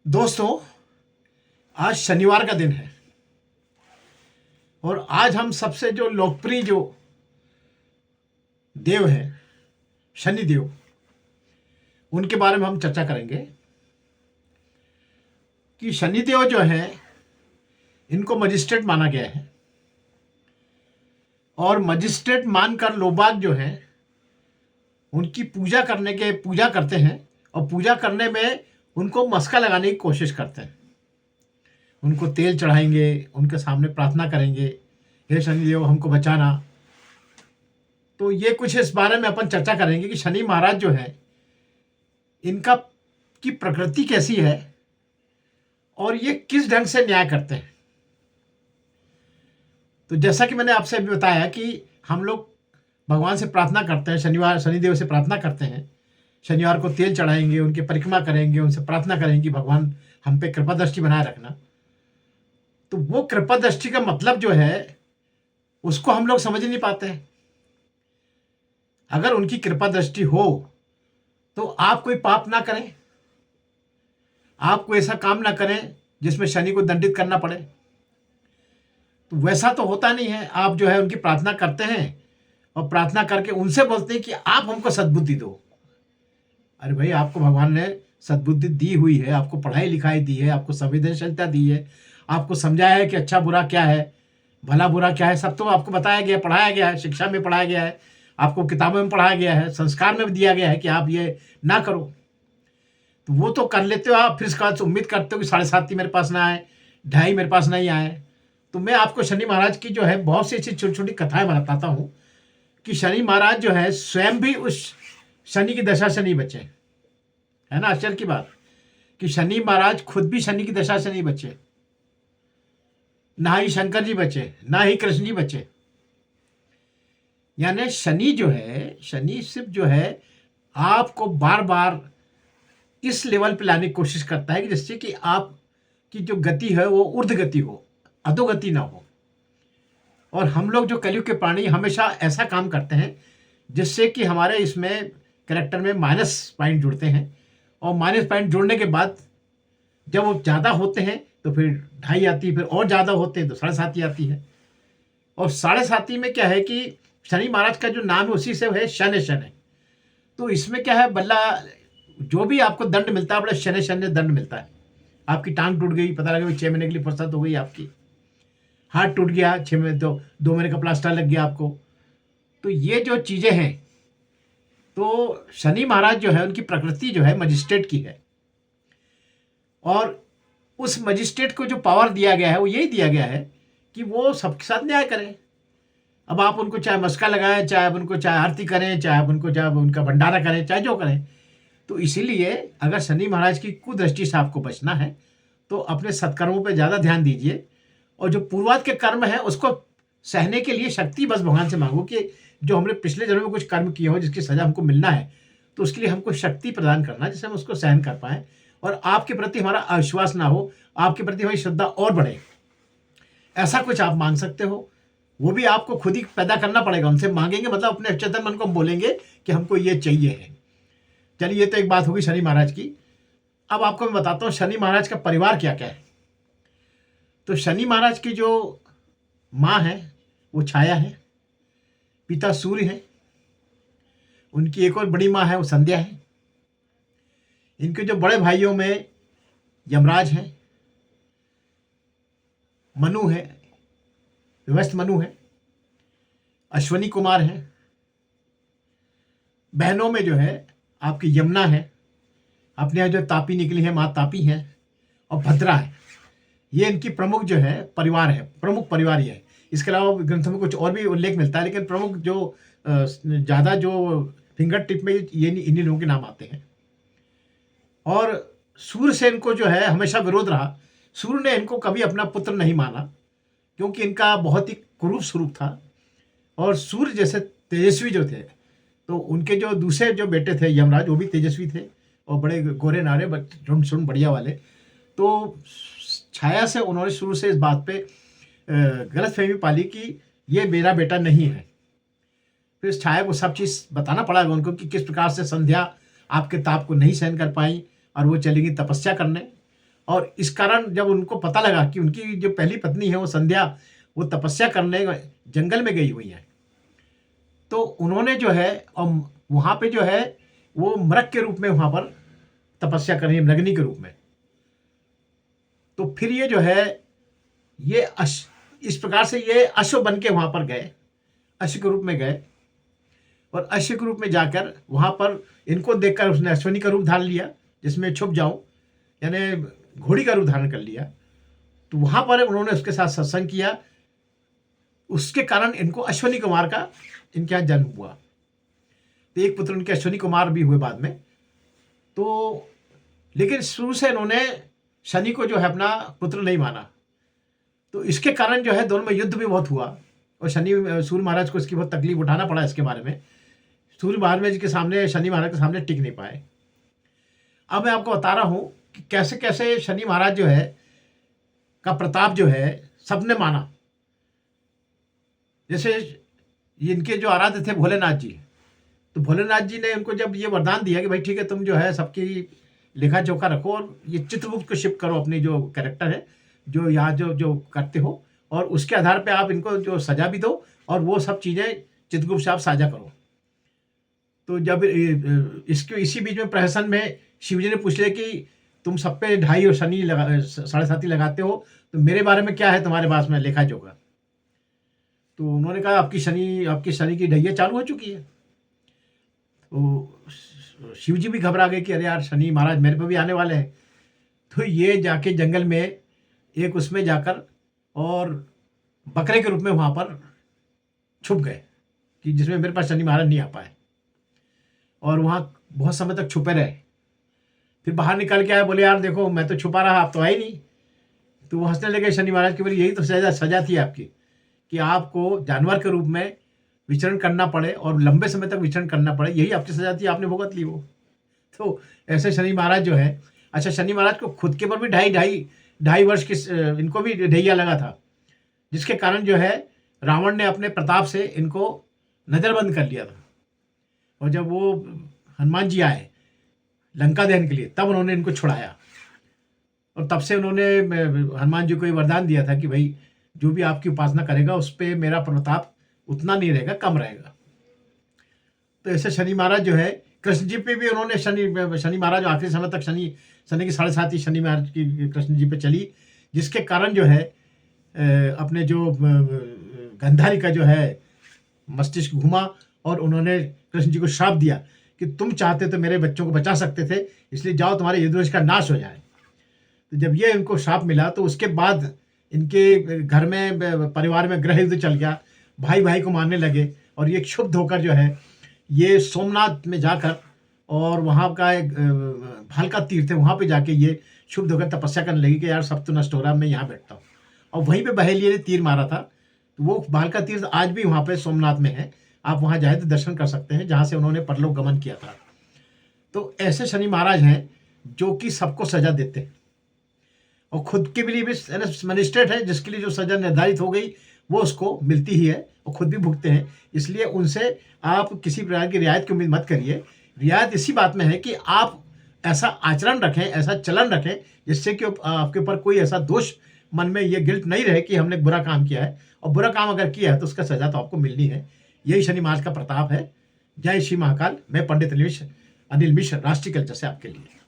दोस्तों, आज शनिवार का दिन है और आज हम सबसे जो लोकप्रिय जो देव हैं, शनि देव, उनके बारे में हम चर्चा करेंगे कि शनि देव जो हैं, इनको मजिस्ट्रेट माना गया है और मजिस्ट्रेट मानकर लोग जो हैं उनकी पूजा करते हैं और पूजा करने में उनको मस्का लगाने की कोशिश करते हैं। उनको तेल चढ़ाएंगे, उनके सामने प्रार्थना करेंगे, हे शनिदेव हमको बचाना। तो ये कुछ इस बारे में अपन चर्चा करेंगे कि शनि महाराज जो है, इनका की प्रकृति कैसी है और ये किस ढंग से न्याय करते हैं। तो जैसा कि मैंने आपसे अभी बताया कि हम लोग भगवान से प्रार्थना करते हैं, शनिदेव से प्रार्थना करते हैं। शनिवार को तेल चढ़ाएंगे, उनकी परिक्रमा करेंगे, उनसे प्रार्थना करेंगे कि भगवान हम पे कृपा दृष्टि बनाए रखना। तो वो कृपा दृष्टि का मतलब जो है उसको हम लोग समझ नहीं पाते हैं। अगर उनकी कृपा दृष्टि हो तो आप कोई पाप ना करें, आप कोई ऐसा काम ना करें जिसमें शनि को दंडित करना पड़े। तो वैसा तो होता नहीं है। आप जो है उनकी प्रार्थना करते हैं और प्रार्थना करके उनसे बोलते हैं कि आप हमको सद्बुद्धि दो। अरे भाई, आपको भगवान ने सद्बुद्धि दी हुई है, आपको पढ़ाई लिखाई दी है, आपको संवेदनशीलता दी है, आपको समझाया है कि अच्छा बुरा क्या है, भला बुरा क्या है, सब तो आपको बताया गया, पढ़ाया गया है, शिक्षा में पढ़ाया गया है, आपको किताबों में पढ़ाया गया है, संस्कार में भी दिया गया है कि आप ये ना करो। तो वो तो कर लेते हो आप, फिर इसके बाद उम्मीद करते हो कि 7:30 मेरे पास ना आए, 2:30 मेरे पास नहीं आए। तो मैं आपको शनि महाराज की जो है बहुत सी ऐसी छोटी छोटी कथाएं बताता हूँ कि शनि महाराज जो है स्वयं भी उस शनि की दशा से नहीं बचे। है ना आश्चर्य की बात कि शनि महाराज खुद भी शनि की दशा से नहीं बचे, ना ही शंकर जी बचे, ना ही कृष्ण जी बचे। यानी शनि जो है, शनि सिर्फ जो है आपको बार बार इस लेवल पे लाने की कोशिश करता है कि जिससे कि आपकी जो गति है वो ऊर्ध्व गति हो, अधोगति ना हो। और हम लोग जो कलयुग के प्राणी हमेशा ऐसा काम करते हैं जिससे कि हमारे इसमें कैरेक्टर में माइनस पॉइंट जुड़ते हैं और माइनस पॉइंट जुड़ने के बाद जब वो ज़्यादा होते हैं तो फिर 2.5 आती है, फिर और ज़्यादा होते हैं तो 7.5 आती है। और 7.5 में क्या है कि शनि महाराज का जो नाम है उसी से है शनि शनि। तो इसमें क्या है, बल्ला जो भी आपको दंड मिलता है बड़ा शनि शनि दंड मिलता है। आपकी टांग टूट गई, पता लगा 6 महीने के लिए फुर्सत हो गई आपकी, हाथ टूट गया 6 महीने, तो 2 महीने का प्लास्टर लग गया आपको। तो ये जो चीज़ें हैं, तो शनि महाराज जो है उनकी प्रकृति जो है मजिस्ट्रेट की है और उस मजिस्ट्रेट को जो पावर दिया गया है वो यही दिया गया है कि वो सबके साथ न्याय करें। अब आप उनको चाहे मस्का लगाएं, चाहे आप उनको चाहे आरती करें, चाहे आप उनको चाहे उनका भंडारा करें, चाहे जो करें। तो इसीलिए अगर शनि महाराज की कुदृष्टि से आपको बचना है तो अपने सत्कर्मों पर ज़्यादा ध्यान दीजिए और जो पूर्वाध के कर्म है उसको सहने के लिए शक्ति बस भगवान से मांगो कि जो हमने पिछले जन्म में कुछ कर्म किए हो जिसकी सजा हमको मिलना है, तो उसके लिए हमको शक्ति प्रदान करना जिससे हम उसको सहन कर पाएँ और आपके प्रति हमारा अविश्वास ना हो, आपके प्रति हमारी श्रद्धा और बढ़े। ऐसा कुछ आप मांग सकते हो, वो भी आपको खुद ही पैदा करना पड़ेगा। उनसे मांगेंगे मतलब अपने अचेतन मन को हम बोलेंगे कि हमको ये चाहिए है। चलिए, ये तो एक बात होगी शनि महाराज की। अब आपको मैं बताता हूँ शनि महाराज का परिवार क्या क्या है। तो शनि महाराज की जो माँ है वो छाया है, पिता सूर्य है, उनकी एक और बड़ी माँ है वो संध्या है। इनके जो बड़े भाइयों में यमराज हैं, मनु है, विवस्त्र मनु है, अश्वनी कुमार है। बहनों में जो है आपकी यमुना है, अपने यहाँ जो तापी निकली है माँ तापी है, और भद्रा है। ये इनकी प्रमुख जो है परिवार है, प्रमुख परिवार ये है। इसके अलावा ग्रंथों में कुछ और भी उल्लेख मिलता है, लेकिन प्रमुख जो ज़्यादा जो फिंगर टिप में ये इन्हीं लोगों के नाम आते हैं। और सूर्य से इनको जो है हमेशा विरोध रहा। सूर्य ने इनको कभी अपना पुत्र नहीं माना क्योंकि इनका बहुत ही कुरूप स्वरूप था। और सूर्य जैसे तेजस्वी जो थे, तो उनके जो दूसरे जो बेटे थे यमराज, वो भी तेजस्वी थे और बड़े गोरे नारे, झुंड शुंड बढ़िया वाले। तो छाया से उन्होंने शुरू से इस बात पे गलतफहमी पाली कि ये मेरा बेटा नहीं है। फिर इस छाया को सब चीज़ बताना पड़ा उनको कि किस प्रकार से संध्या आपके ताप को नहीं सहन कर पाई और वो चली गई तपस्या करने। और इस कारण जब उनको पता लगा कि उनकी जो पहली पत्नी है वो संध्या, वो तपस्या करने जंगल में गई हुई है, तो उन्होंने जो है वहाँ पे जो है वो मृग के रूप में वहाँ पर तपस्या कर रही है, मृगनी के रूप में। तो फिर ये जो है ये इस प्रकार से ये अश्व बन के वहाँ पर गए, अश्व के रूप में गए, और अश्व के रूप में जाकर वहाँ पर इनको देखकर उसने अश्वनी का रूप धारण लिया, जिसमें छुप जाऊं, यानी घोड़ी का रूप धारण कर लिया। तो वहाँ पर उन्होंने उसके साथ सत्संग किया, उसके कारण इनको अश्वनी कुमार का इनके यहाँ जन्म हुआ। तो एक पुत्र उनके अश्वनी कुमार भी हुए बाद में। तो लेकिन शुरू से इन्होंने शनि को जो है अपना पुत्र नहीं माना, तो इसके कारण जो है दोनों में युद्ध भी बहुत हुआ, और सूर्य महाराज को इसकी बहुत तकलीफ उठाना पड़ा इसके बारे में। सूर्य महाराज के सामने, शनि महाराज के सामने टिक नहीं पाए। अब मैं आपको बता रहा हूँ कि कैसे कैसे शनि महाराज जो है का प्रताप जो है सबने माना। जैसे इनके जो आराध्य थे भोलेनाथ जी, तो भोलेनाथ जी ने उनको जब ये वरदान दिया कि भाई ठीक है, तुम जो है सबकी लेखा जोखा रखो और ये चित्रगुप्त को शिफ्ट करो, अपनी जो कैरेक्टर है जो यहाँ जो जो करते हो, और उसके आधार पे आप इनको जो सजा भी दो और वो सब चीज़ें चित्रगुप्त से आप साझा करो। तो जब इसके इसी बीच में प्रहसन में शिव जी ने पूछ लिया कि तुम सब पे 2.5 और शनि 7.5 लगाते हो, तो मेरे बारे में क्या है तुम्हारे पास में लेखा जोखा? तो उन्होंने कहा आपकी शनि की ढैया चालू हो चुकी है। तो शिव जी भी घबरा गए कि अरे यार, शनि महाराज मेरे पे भी आने वाले हैं। तो ये जाके जंगल में एक उसमें जाकर और बकरे के रूप में वहाँ पर छुप गए, कि जिसमें मेरे पास शनि महाराज नहीं आ पाए, और वहाँ बहुत समय तक छुपे रहे। फिर बाहर निकल के आए, बोले यार देखो मैं तो छुपा रहा, आप तो आए नहीं। तो वो हंसने लगे शनि महाराज की, बोले यही तो सजा थी आपकी, कि आपको जानवर के रूप में विचरण करना पड़े और लंबे समय तक विचरण करना पड़े, यही आपकी सजा थी, आपने भुगत ली वो। तो ऐसे शनि महाराज जो है, अच्छा शनि महाराज को खुद के ऊपर भी 2.5 वर्ष की इनको भी ढैया लगा था, जिसके कारण जो है रावण ने अपने प्रताप से इनको नजरबंद कर लिया था। और जब वो हनुमान जी आए लंका दहन के लिए, तब उन्होंने इनको छुड़ाया, और तब से उन्होंने हनुमान जी को ये वरदान दिया था कि भाई जो भी आपकी उपासना करेगा उस पर मेरा प्रताप उतना नहीं रहेगा, कम रहेगा। तो ऐसे शनि महाराज जो है, कृष्ण जी पे भी उन्होंने शनि महाराज आखिरी समय तक शनि की 7.5 शनि महाराज की कृष्ण जी पे चली, जिसके कारण जो है अपने जो गंधारी का जो है मस्तिष्क घुमा, और उन्होंने कृष्ण जी को श्राप दिया कि तुम चाहते तो मेरे बच्चों को बचा सकते थे, इसलिए जाओ तुम्हारे यदुवंश का नाश हो जाए। तो जब ये इनको श्राप मिला, तो उसके बाद इनके घर में परिवार में गृह युद्ध चल गया, भाई भाई को मारने लगे, और ये क्षुब्ध होकर जो है ये सोमनाथ में जाकर, और वहाँ का एक भालका तीर्थ है, वहाँ पे जाके ये क्षुब्ध होकर तपस्या करने लगी कि यार सब तो नष्ट हो रहा, मैं यहाँ बैठता हूँ। और वहीं पे बहेलिये ने तीर मारा था। तो वो भालका तीर्थ आज भी वहाँ पे सोमनाथ में है, आप वहाँ जाए तो दर्शन कर सकते हैं, जहाँ से उन्होंने परलोक गमन किया था। तो ऐसे शनि महाराज हैं जो कि सबको सजा देते हैं, और खुद के लिए भी मजिस्ट्रेट है, जिसके लिए जो सजा निर्धारित हो गई वो उसको मिलती ही है, और खुद भी भुगते हैं। इसलिए उनसे आप किसी प्रकार की रियायत की उम्मीद मत करिए। रियायत इसी बात में है कि आप ऐसा आचरण रखें, ऐसा चलन रखें, जिससे कि आपके ऊपर कोई ऐसा दोष, मन में ये गिल्ट नहीं रहे कि हमने बुरा काम किया है, और बुरा काम अगर किया है तो उसका सजा तो आपको मिलनी है। यही शनि महाराज का प्रताप है। जय श्री महाकाल। मैं पंडित अनिल मिश्र, राष्ट्रीय कल्चर से आपके लिए।